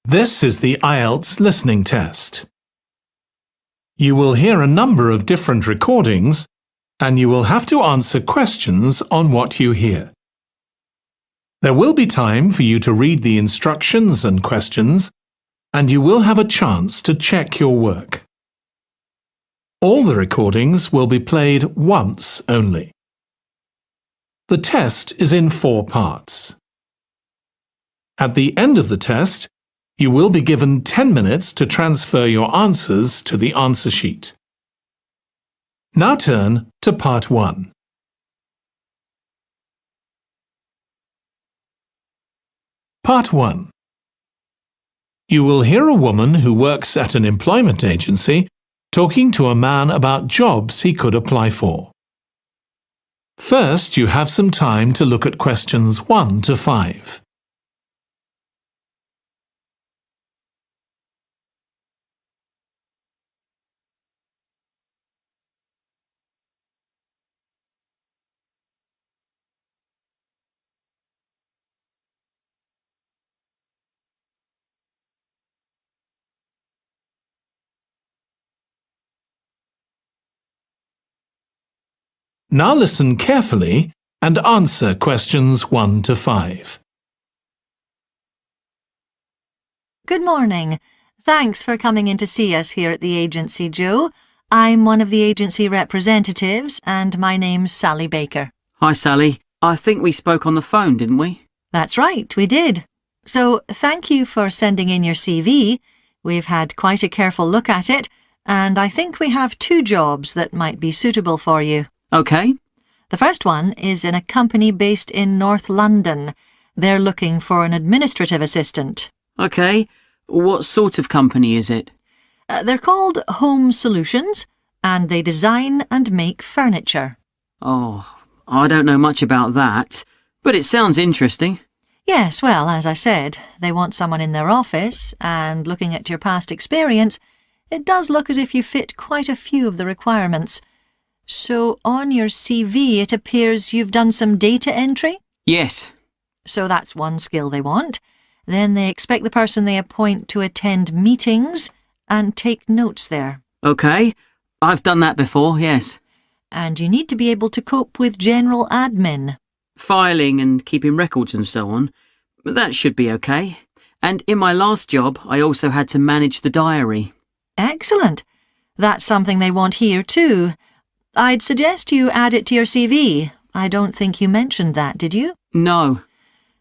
This is the Ielts listening test. You will hear a number of different recordings, and you will have to answer questions on what you hear. There will be time for you to read the instructions and questions, and you will have a chance to check your work. All the recordings will be played once only. The test is in 4 parts. At the end of the test, you will be given 10 minutes to transfer your answers to the answer sheet. Now turn to Part 1. Part 1. You will hear a woman who works at an employment agency talking to a man about jobs he could apply for. First, you have some time to look at questions 1 to 5. Now listen carefully and answer questions 1 to 5. Good morning. Thanks for coming in to see us here at the agency, Joe. I'm one of the agency representatives and my name's Sally Baker. Hi, Sally. I think we spoke on the phone, didn't we? That's right, we did. So thank you for sending in your CV. We've had quite a careful look at it, and I think we have 2 jobs that might be suitable for you. OK. The first one is in a company based in North London. They're looking for an administrative assistant. OK. What sort of company is it? They're called Home Solutions, and they design and make furniture. Oh, I don't know much about that, but it sounds interesting. Yes, well, as I said, they want someone in their office, and looking at your past experience, it does look as if you fit quite a few of the requirements. So on your CV it appears you've done some data entry? Yes. So that's one skill they want. Then they expect the person they appoint to attend meetings and take notes there. OK. I've done that before, yes. And you need to be able to cope with general admin. Filing and keeping records and so on. That should be OK. And in my last job, I also had to manage the diary. Excellent. That's something they want here too. I'd suggest you add it to your CV. I don't think you mentioned that, did you? No.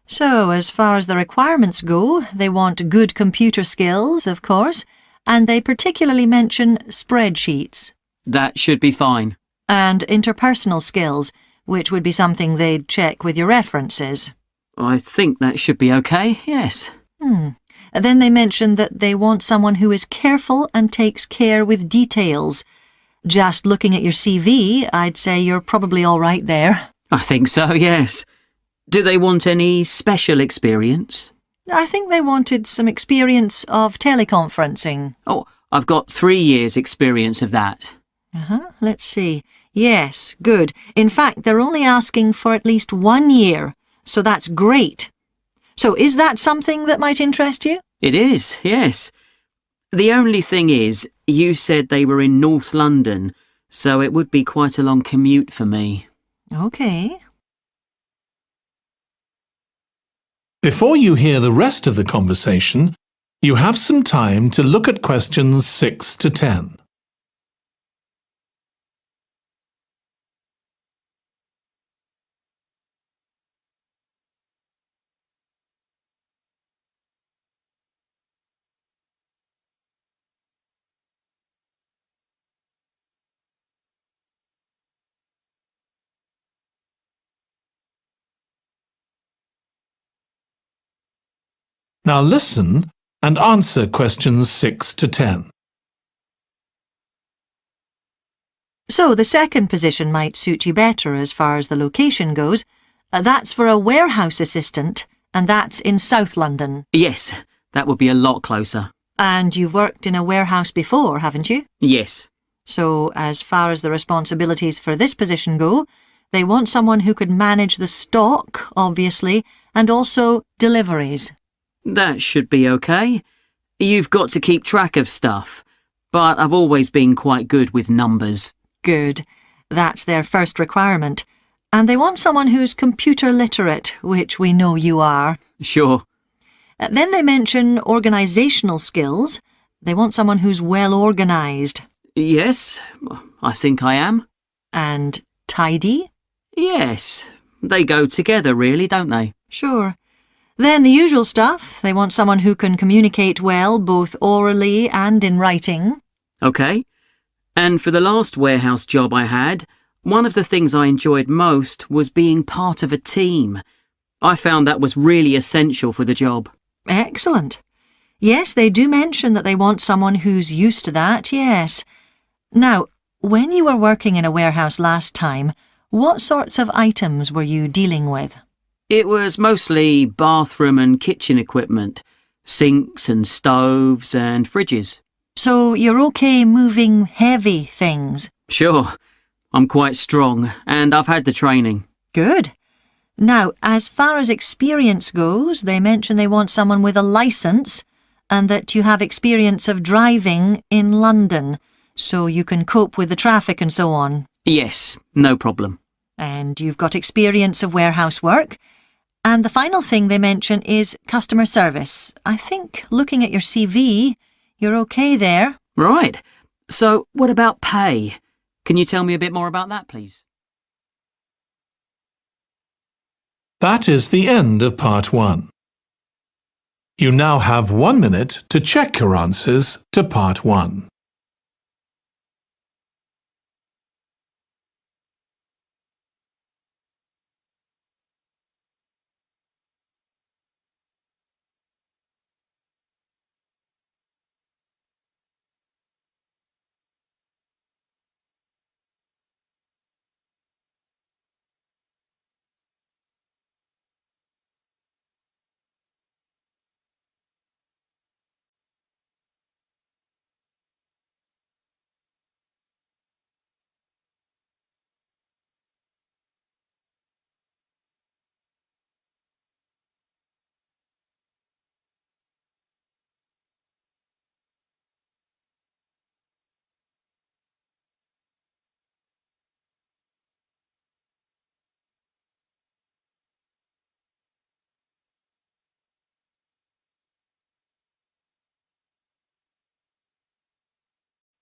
So, as far as the requirements go, they want good computer skills, of course, and they particularly mention spreadsheets. That should be fine. And interpersonal skills, which would be something they'd check with your references. I think that should be OK, yes. Then they mention that they want someone who is careful and takes care with details. Just looking at your CV, I'd say you're probably all right there. I think so, yes. Do they want any special experience? I think they wanted some experience of teleconferencing. Oh, I've got 3 years' experience of that. Let's see. Yes, good. In fact, they're only asking for at least 1 year, so that's great. So is that something that might interest you? It is, yes. The only thing is, you said they were in North London, so it would be quite a long commute for me. OK. Before you hear the rest of the conversation, you have some time to look at questions 6 to 10. Now listen and answer questions 6 to 10. So the second position might suit you better as far as the location goes. That's for a warehouse assistant, and that's in South London. Yes, that would be a lot closer. And you've worked in a warehouse before, haven't you? Yes. So as far as the responsibilities for this position go, they want someone who could manage the stock, obviously, and also deliveries. That should be OK. You've got to keep track of stuff, but I've always been quite good with numbers. Good. That's their first requirement. And they want someone who's computer literate, which we know you are. Sure. Then they mention organisational skills. They want someone who's well organised. Yes, I think I am. And tidy? Yes, they go together really, don't they? Sure. Then the usual stuff. They want someone who can communicate well, both orally and in writing. OK. And for the last warehouse job I had, one of the things I enjoyed most was being part of a team. I found that was really essential for the job. Excellent. Yes, they do mention that they want someone who's used to that, yes. Now, when you were working in a warehouse last time, what sorts of items were you dealing with? It was mostly bathroom and kitchen equipment, sinks and stoves and fridges. So you're okay moving heavy things? Sure, I'm quite strong and I've had the training. Good. Now, as far as experience goes, they mention they want someone with a licence and that you have experience of driving in London, so you can cope with the traffic and so on. Yes, no problem. And you've got experience of warehouse work. And the final thing they mention is customer service. I think, looking at your CV, you're okay there. Right. So, what about pay? Can you tell me a bit more about that, please? That is the end of part 1. You now have 1 minute to check your answers to part 1.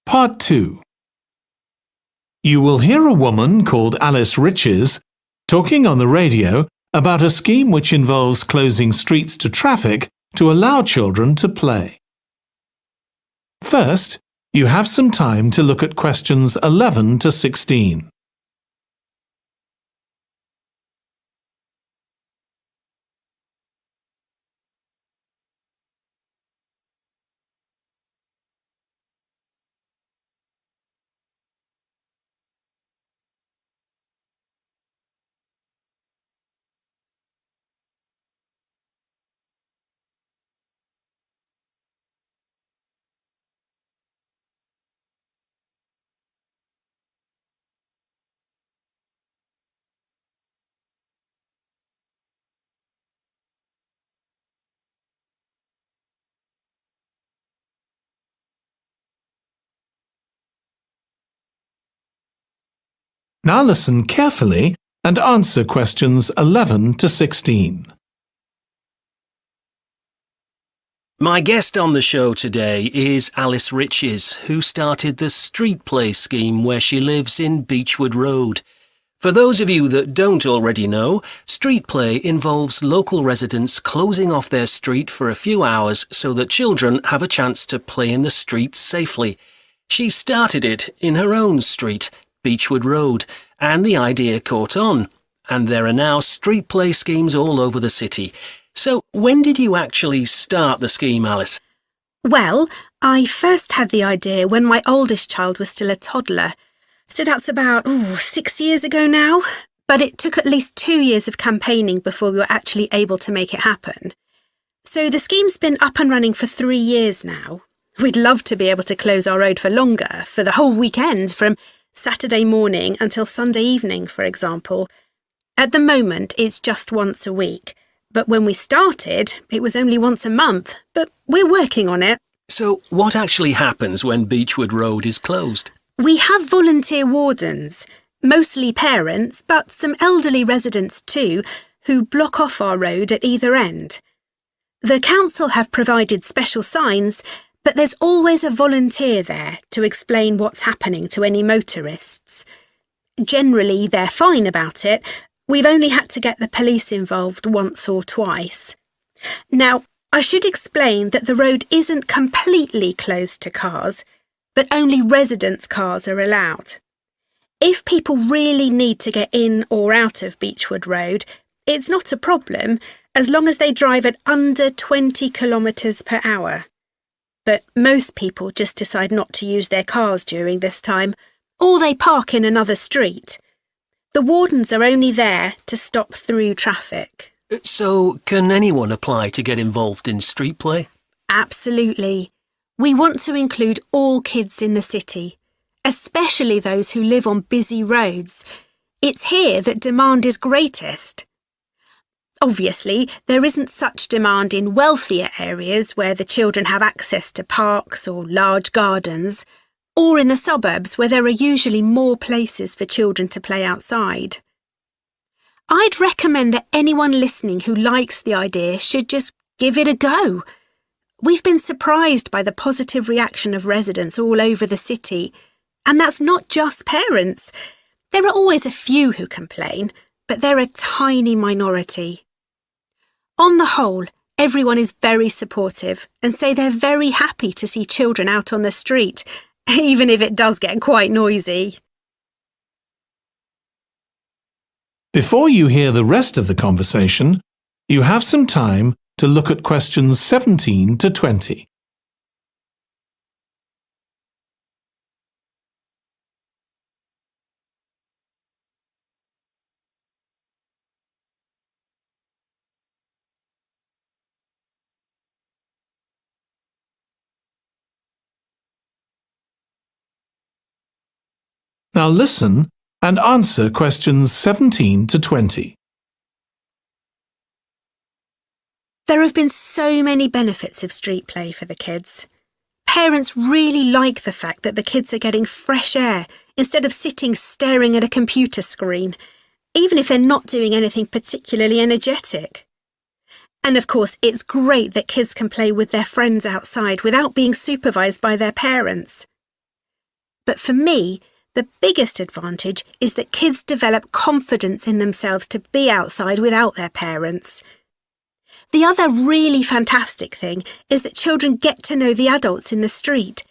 Part 2. You will hear a woman called Alice Riches talking on the radio about a scheme which involves closing streets to traffic to allow children to play. First, you have some time to look at questions 11 to 16. Now listen carefully and answer questions 11 to 16. My guest on the show today is Alice Riches, who started the Street Play scheme where she lives in Beechwood Road. For those of you that don't already know, Street Play involves local residents closing off their street for a few hours so that children have a chance to play in the streets safely. She started it in her own street, Beechwood Road, and the idea caught on. And there are now street play schemes all over the city. So when did you actually start the scheme, Alice? Well, I first had the idea when my oldest child was still a toddler. So that's about 6 years ago now. But it took at least 2 years of campaigning before we were actually able to make it happen. So the scheme's been up and running for 3 years now. We'd love to be able to close our road for longer, for the whole weekend, from Saturday morning until Sunday evening, for example. At the moment, it's just once a week. But when we started, it was only once a month. But we're working on it. So, what actually happens when Beechwood Road is closed? We have volunteer wardens, mostly parents, but some elderly residents too, who block off our road at either end. The council have provided special signs, but there's always a volunteer there to explain what's happening to any motorists. Generally, they're fine about it. We've only had to get the police involved once or twice. Now, I should explain that the road isn't completely closed to cars, but only residents' cars are allowed. If people really need to get in or out of Beechwood Road, it's not a problem as long as they drive at under 20 kilometres per hour. But most people just decide not to use their cars during this time, or they park in another street. The wardens are only there to stop through traffic. So, can anyone apply to get involved in street play? Absolutely. We want to include all kids in the city, especially those who live on busy roads. It's here that demand is greatest. Obviously, there isn't such demand in wealthier areas where the children have access to parks or large gardens, or in the suburbs where there are usually more places for children to play outside. I'd recommend that anyone listening who likes the idea should just give it a go. We've been surprised by the positive reaction of residents all over the city, and that's not just parents. There are always a few who complain, but they're a tiny minority. On the whole, everyone is very supportive and say they're very happy to see children out on the street, even if it does get quite noisy. Before you hear the rest of the conversation, you have some time to look at questions 17 to 20. Now listen and answer questions 17 to 20. There have been so many benefits of street play for the kids. Parents really like the fact that the kids are getting fresh air instead of sitting staring at a computer screen, even if they're not doing anything particularly energetic. And of course, it's great that kids can play with their friends outside without being supervised by their parents. But for me, the biggest advantage is that kids develop confidence in themselves to be outside without their parents. The other really fantastic thing is that children get to know the adults in the street.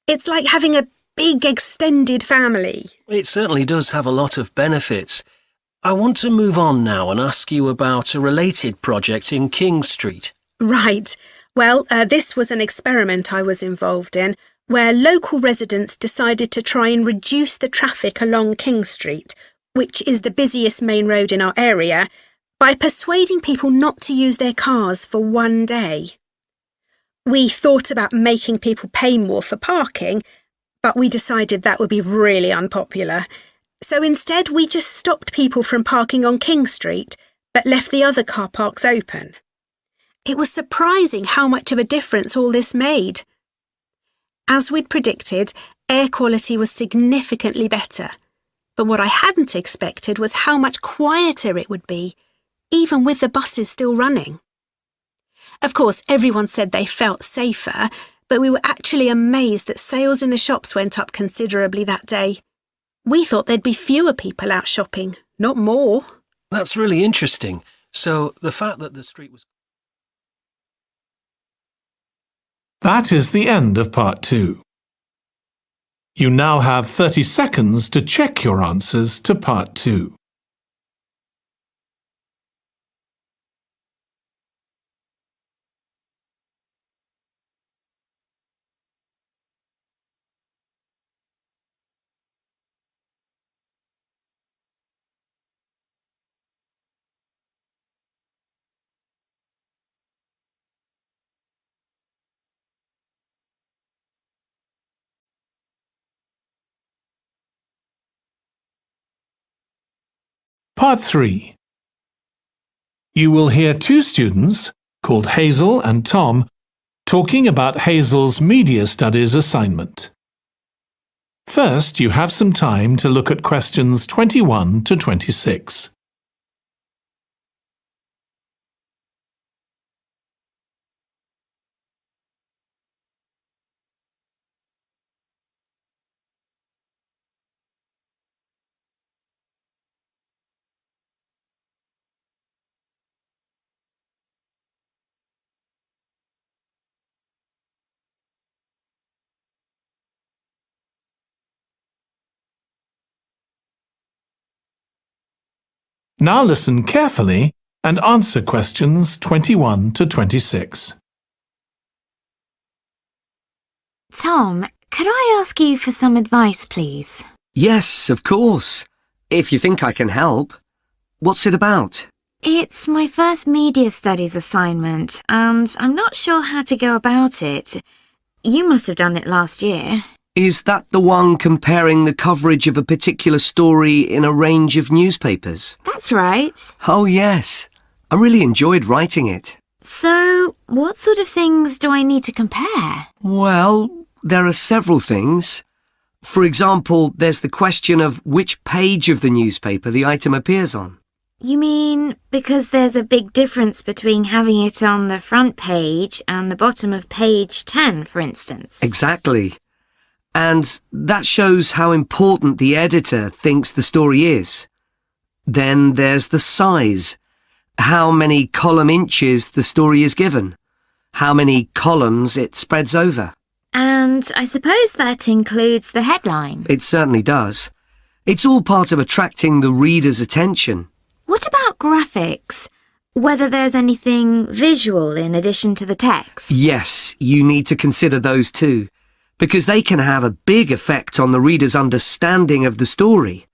It's like having a big extended family. It certainly does have a lot of benefits. I want to move on now and ask you about a related project in King Street. Right. Well, this was an experiment I was involved in, where local residents decided to try and reduce the traffic along King Street, which is the busiest main road in our area, by persuading people not to use their cars for one day. We thought about making people pay more for parking, but we decided that would be really unpopular. So instead, we just stopped people from parking on King Street, but left the other car parks open. It was surprising how much of a difference all this made. As we'd predicted, air quality was significantly better, but what I hadn't expected was how much quieter it would be, even with the buses still running. Of course, everyone said they felt safer, but we were actually amazed that sales in the shops went up considerably that day. We thought there'd be fewer people out shopping, not more. That's really interesting. So, the fact that the street was... That is the end of part 2. You now have 30 seconds to check your answers to part 2. Part 3. You will hear two students, called Hazel and Tom, talking about Hazel's Media Studies assignment. First, you have some time to look at questions 21 to 26. Now listen carefully and answer questions 21 to 26. Tom, could I ask you for some advice, please? Yes, of course. If you think I can help. What's it about? It's my first media studies assignment, and I'm not sure how to go about it. You must have done it last year. Is that the one comparing the coverage of a particular story in a range of newspapers? That's right. Oh, yes. I really enjoyed writing it. So, what sort of things do I need to compare? Well, there are several things. For example, there's the question of which page of the newspaper the item appears on. You mean because there's a big difference between having it on the front page and the bottom of page 10, for instance? Exactly. And that shows how important the editor thinks the story is. Then there's the size. How many column inches the story is given. How many columns it spreads over. And I suppose that includes the headline. It certainly does. It's all part of attracting the reader's attention. What about graphics? Whether there's anything visual in addition to the text? Yes, you need to consider those too, because they can have a big effect on the reader's understanding of the story.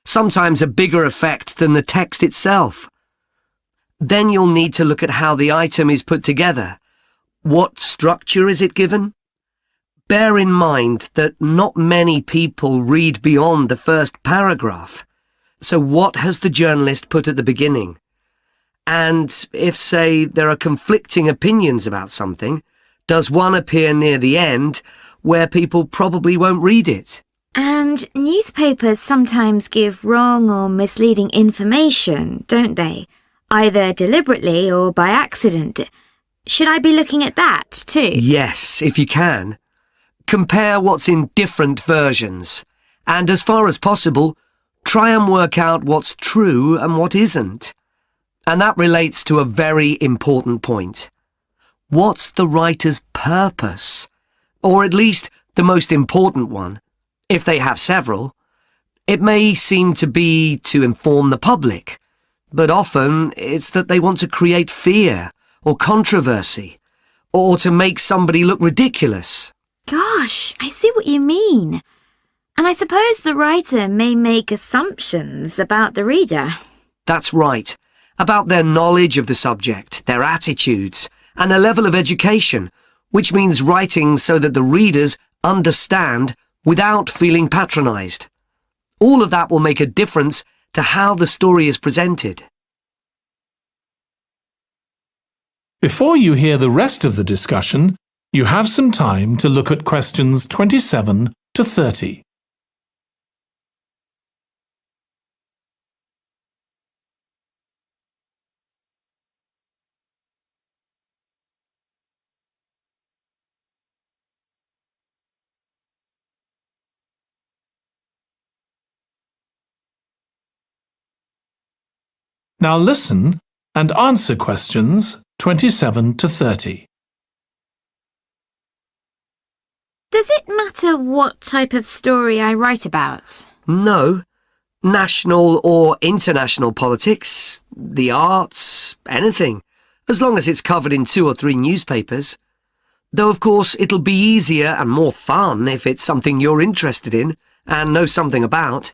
Sometimes a bigger effect than the text itself. Then you'll need to look at how the item is put together. What structure is it given? Bear in mind that not many people read beyond the first paragraph. So what has the journalist put at the beginning? And if, say, there are conflicting opinions about something, does one appear near the end where people probably won't read it? And newspapers sometimes give wrong or misleading information, don't they? Either deliberately or by accident. Should I be looking at that too? Yes, if you can. Compare what's in different versions, and as far as possible, try and work out what's true and what isn't. And that relates to a very important point. What's the writer's purpose? Or at least the most important one, if they have several. It may seem to be to inform the public, but often it's that they want to create fear or controversy, or to make somebody look ridiculous. Gosh, I see what you mean. And I suppose the writer may make assumptions about the reader. That's right. About their knowledge of the subject, their attitudes, and their level of education, which means writing so that the readers understand without feeling patronised. All of that will make a difference to how the story is presented. Before you hear the rest of the discussion, you have some time to look at questions 27 to 30. Now listen and answer questions 27 to 30. Does it matter what type of story I write about? No. National or international politics, the arts, anything, as long as it's covered in 2 or 3 newspapers. Though of course it'll be easier and more fun if it's something you're interested in and know something about.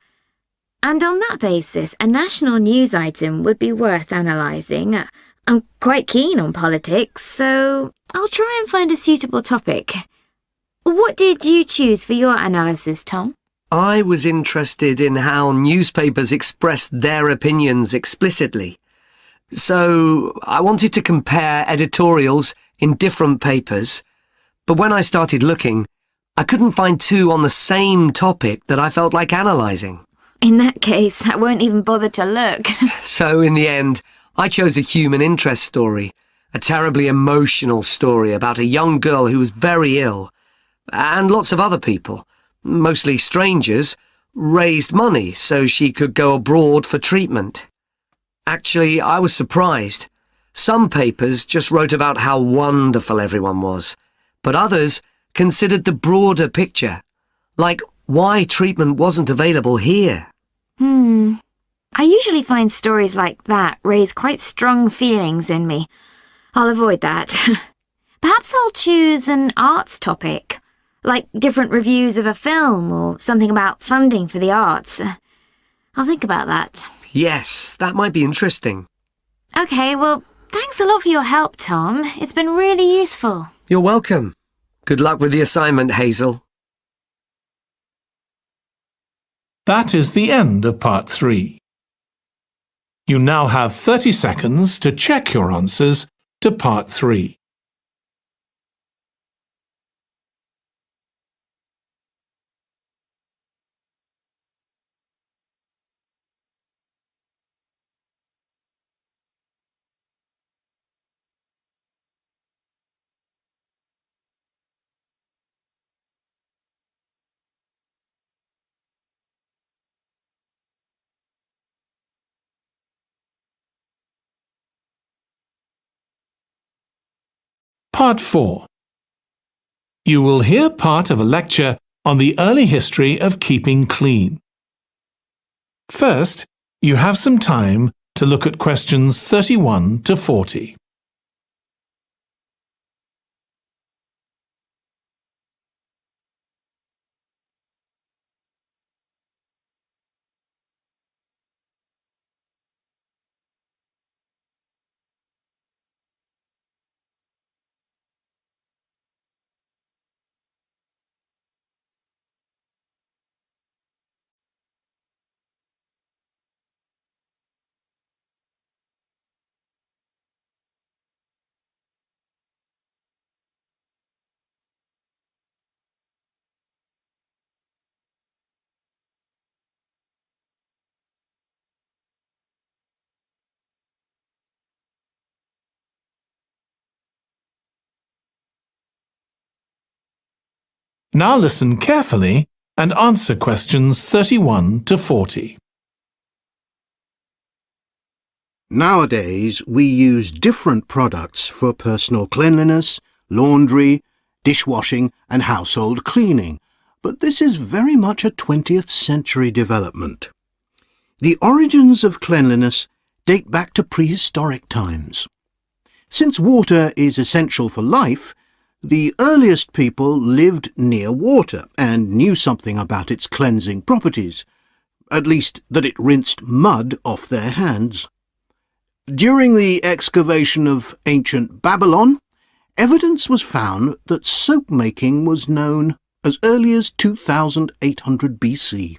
And on that basis, a national news item would be worth analysing. I'm quite keen on politics, so I'll try and find a suitable topic. What did you choose for your analysis, Tom? I was interested in how newspapers express their opinions explicitly. So I wanted to compare editorials in different papers, but when I started looking, I couldn't find two on the same topic that I felt like analysing. In that case, I won't even bother to look. So in the end, I chose a human interest story, a terribly emotional story about a young girl who was very ill, and lots of other people, mostly strangers, raised money so she could go abroad for treatment. Actually, I was surprised. Some papers just wrote about how wonderful everyone was, but others considered the broader picture, like why treatment wasn't available here. I usually find stories like that raise quite strong feelings in me. I'll avoid that. Perhaps I'll choose an arts topic, like different reviews of a film or something about funding for the arts. I'll think about that. Yes, that might be interesting. Okay, well, thanks a lot for your help, Tom. It's been really useful. You're welcome. Good luck with the assignment, Hazel. That is the end of part 3. You now have 30 seconds to check your answers to part 3. Part 4. You will hear part of a lecture on the early history of keeping clean. First, you have some time to look at questions 31 to 40. Now listen carefully and answer questions 31 to 40. Nowadays, we use different products for personal cleanliness, laundry, dishwashing and household cleaning, but this is very much a 20th century development. The origins of cleanliness date back to prehistoric times. Since water is essential for life, the earliest people lived near water and knew something about its cleansing properties, at least that it rinsed mud off their hands. During the excavation of ancient Babylon, evidence was found that soap making was known as early as 2800 BC.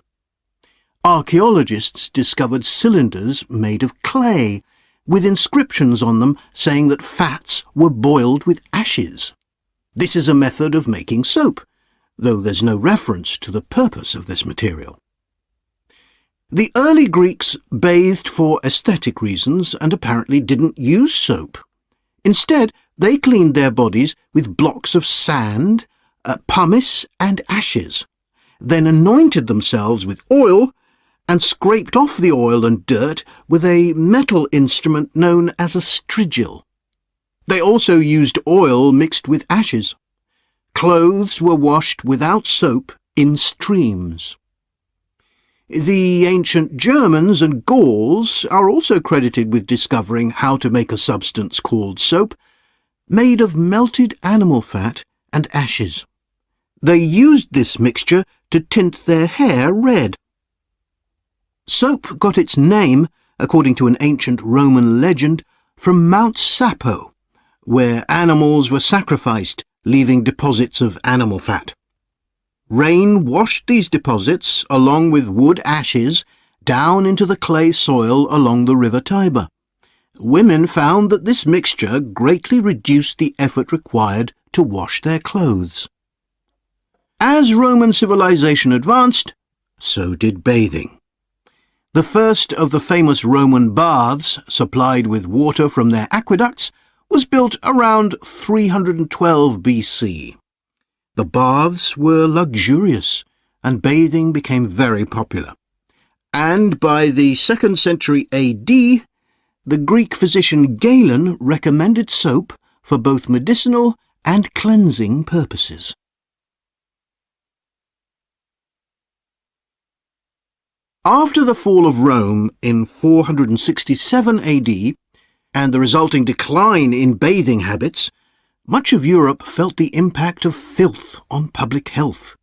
Archaeologists discovered cylinders made of clay, with inscriptions on them saying that fats were boiled with ashes. This is a method of making soap, though there's no reference to the purpose of this material. The early Greeks bathed for aesthetic reasons and apparently didn't use soap. Instead, they cleaned their bodies with blocks of sand, pumice and ashes, then anointed themselves with oil and scraped off the oil and dirt with a metal instrument known as a strigil. They also used oil mixed with ashes. Clothes were washed without soap in streams. The ancient Germans and Gauls are also credited with discovering how to make a substance called soap, made of melted animal fat and ashes. They used this mixture to tint their hair red. Soap got its name, according to an ancient Roman legend, from Mount Sapo, where animals were sacrificed, leaving deposits of animal fat. Rain washed these deposits, along with wood ashes, down into the clay soil along the river Tiber, women found that this mixture greatly reduced the effort required to wash their clothes. As Roman civilization advanced, so did bathing. The first of the famous Roman baths, supplied with water from their aqueducts, was built around 312 BC. The baths were luxurious, and bathing became very popular. And by the 2nd century AD, the Greek physician Galen recommended soap for both medicinal and cleansing purposes. After the fall of Rome in 467 AD and the resulting decline in bathing habits, much of Europe felt the impact of filth on public health.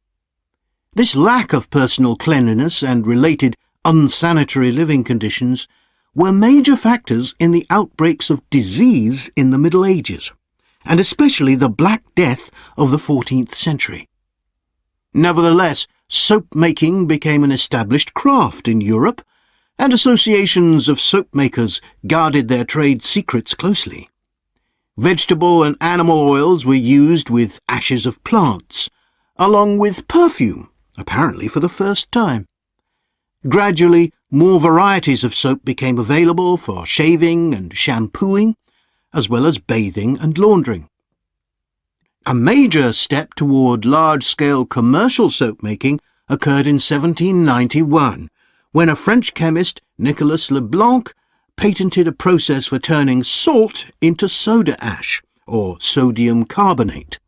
This lack of personal cleanliness and related unsanitary living conditions were major factors in the outbreaks of disease in the Middle Ages, and especially the Black Death of the 14th century. Nevertheless, soap-making became an established craft in Europe, and associations of soap-makers guarded their trade secrets closely. Vegetable and animal oils were used with ashes of plants, along with perfume, apparently for the first time. Gradually, more varieties of soap became available for shaving and shampooing, as well as bathing and laundering. A major step toward large-scale commercial soap-making occurred in 1791, when a French chemist, Nicolas Leblanc, patented a process for turning salt into soda ash, or sodium carbonate.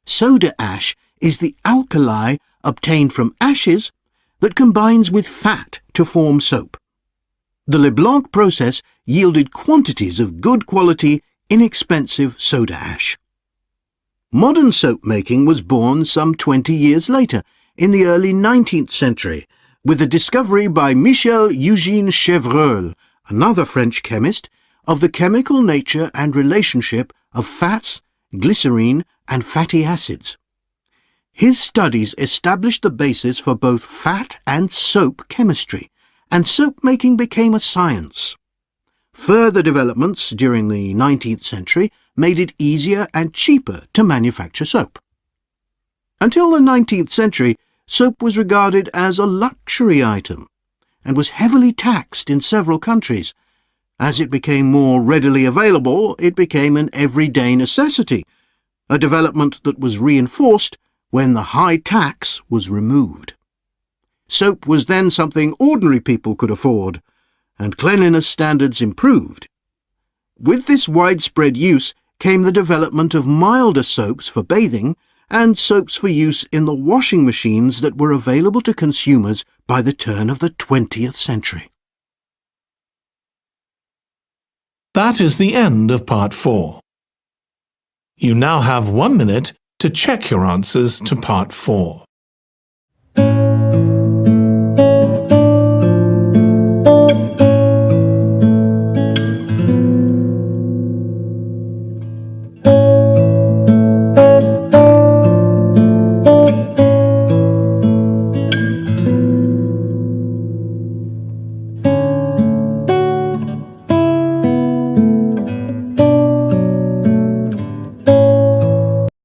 Soda ash is the alkali obtained from ashes that combines with fat to form soap. The Leblanc process yielded quantities of good quality, inexpensive soda ash. Modern soap-making was born some 20 years later, in the early 19th century, with the discovery by Michel-Eugène Chevreul, another French chemist, of the chemical nature and relationship of fats, glycerine, and fatty acids. His studies established the basis for both fat and soap chemistry, and soap-making became a science. Further developments during the 19th century made it easier and cheaper to manufacture soap. Until the 19th century, soap was regarded as a luxury item and was heavily taxed in several countries. As it became more readily available, it became an everyday necessity, a development that was reinforced when the high tax was removed. Soap was then something ordinary people could afford, and cleanliness standards improved. With this widespread use came the development of milder soaps for bathing and soaps for use in the washing machines that were available to consumers by the turn of the 20th century. That is the end of Part 4. You now have 1 minute to check your answers to Part 4.